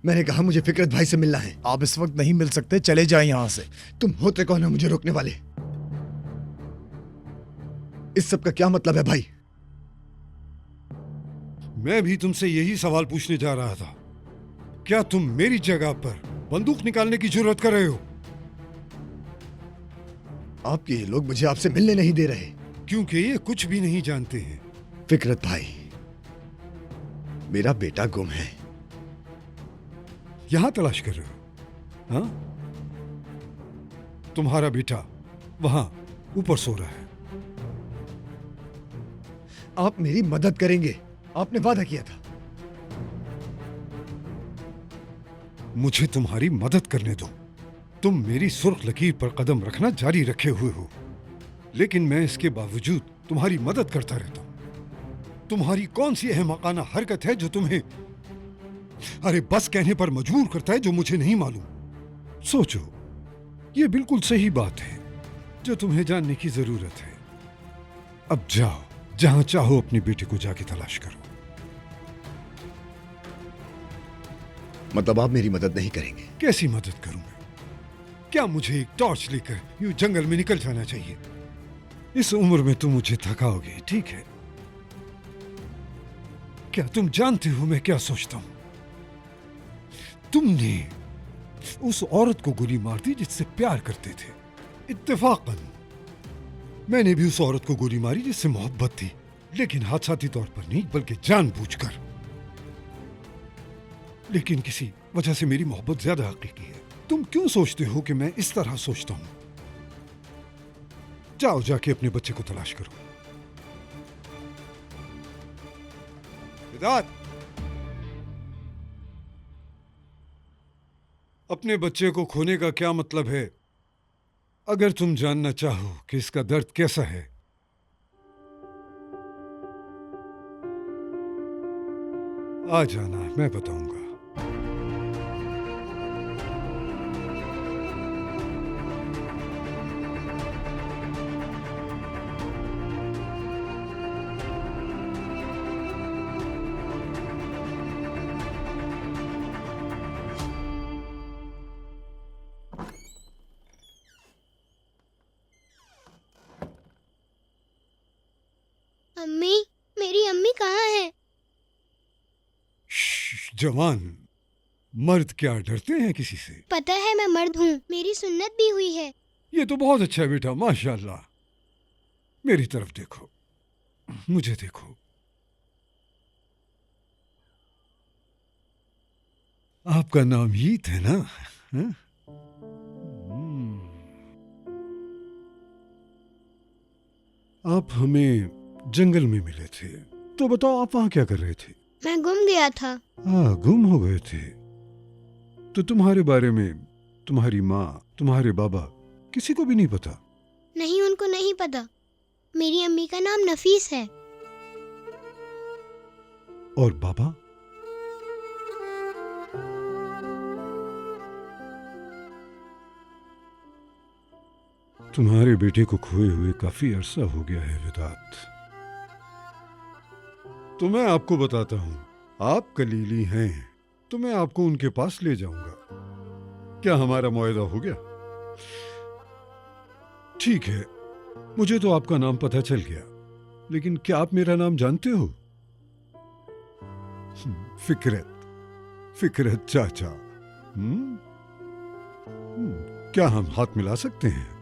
मैंने कहा मुझे फिकरत भाई से मिलना है। आप इस वक्त नहीं मिल सकते, चले जाएं यहाँ से। तुम होते कौन हो मुझे रोकने वाले? इस सब का क्या मतलब है भाई? मैं भी तुमसे यही सवाल पूछने जा रहा था। क्या तुम मेरी जगह पर बंदूक निकालने की जरूरत कर रहे हो? आपके ये लोग मुझे आपसे मिलने नहीं दे रहे। क्योंकि ये कुछ भी नहीं जानते हैं। फिकरत भाई, मेरा बेटा गुम है। यहां तलाश कर रहे हो? हाँ, तुम्हारा बेटा वहां ऊपर सो रहा है। आप मेरी मदद करेंगे, आपने वादा किया था। मुझे तुम्हारी मदद करने दो। तुम मेरी सुर्ख लकीर पर कदम रखना जारी रखे हुए हो, लेकिन मैं इसके बावजूद तुम्हारी मदद करता रहता हूं। तुम्हारी कौन सी अहमकाना हरकत है जो तुम्हें अरे बस कहने पर मजबूर करता है, जो मुझे नहीं मालूम? सोचो, ये बिल्कुल सही बात है जो तुम्हें जानने की जरूरत है। अब जाओ, जहां चाहो अपने बेटे को जाके तलाश करो। मतलब आप मेरी मदद नहीं करेंगे? कैसी मदद करूंगा? क्या मुझे एक टॉर्च लेकर यूं जंगल में निकल जाना चाहिए? इस उम्र में तुम मुझे थकाओगे, ठीक है? क्या तुम जानते हो मैं क्या सोचता हूं? तुमने उस औरत को गोली मार दी जिससे प्यार करते थे, इत्तेफाकन। मैंने भी उस औरत को गोली मारी जिससे मोहब्बत थी, लेकिन हादसाती तौर पर नहीं बल्कि जानबूझकर। लेकिन किसी वजह से मेरी मोहब्बत ज्यादा हकीकी है। तुम क्यों सोचते हो कि मैं इस तरह सोचता हूं? जाओ, जाके अपने बच्चे को तलाश करो। विदात, अपने बच्चे को खोने का क्या मतलब है? अगर तुम जानना चाहो कि इसका दर्द कैसा है, आ जाना, मैं बताऊंगा। अम्मी, मेरी अम्मी कहाँ है? जवान, मर्द क्या डरते हैं किसी से? पता है मैं मर्द हूँ, मेरी सुन्नत भी हुई है। ये तो बहुत अच्छा है बेटा, माशाल्लाह। मेरी तरफ देखो, मुझे देखो। आपका नाम हीत है ना? हाँ? आप हमें जंगल में मिले थे, तो बताओ आप वहां क्या कर रहे थे? मैं गुम गया था। हाँ, गुम हो गए थे। तो तुम्हारे बारे में तुम्हारी माँ, तुम्हारे बाबा किसी को भी नहीं पता? नहीं, उनको नहीं पता। मेरी अम्मी का नाम नफीस है। और बाबा? तुम्हारे बेटे को खोए हुए काफी अरसा हो गया है विदात। तो मैं आपको बताता हूं, आप कलीली हैं, तो मैं आपको उनके पास ले जाऊंगा। क्या हमारा मुआहदा हो गया? ठीक है, मुझे तो आपका नाम पता चल गया, लेकिन क्या आप मेरा नाम जानते हो? फिकरत, फिकरत चाचा। क्या हम हाथ मिला सकते हैं?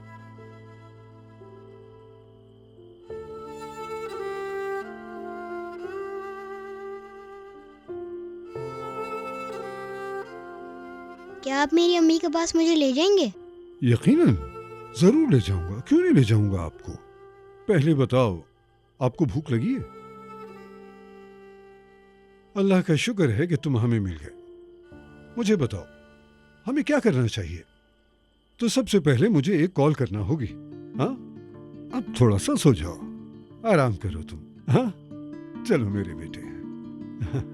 क्या आप मेरी अम्मी के पास मुझे ले जाएंगे? यकीनन, जरूर ले जाऊंगा। क्यों नहीं ले जाऊंगा आपको? पहले बताओ, आपको भूख लगी है? अल्लाह का शुक्र है कि तुम हमें मिल गए। मुझे बताओ, हमें क्या करना चाहिए? तो सबसे पहले मुझे एक कॉल करना होगी। हाँ, अब थोड़ा सा सो जाओ, आराम करो तुम। हाँ, चलो मेरे बेटे।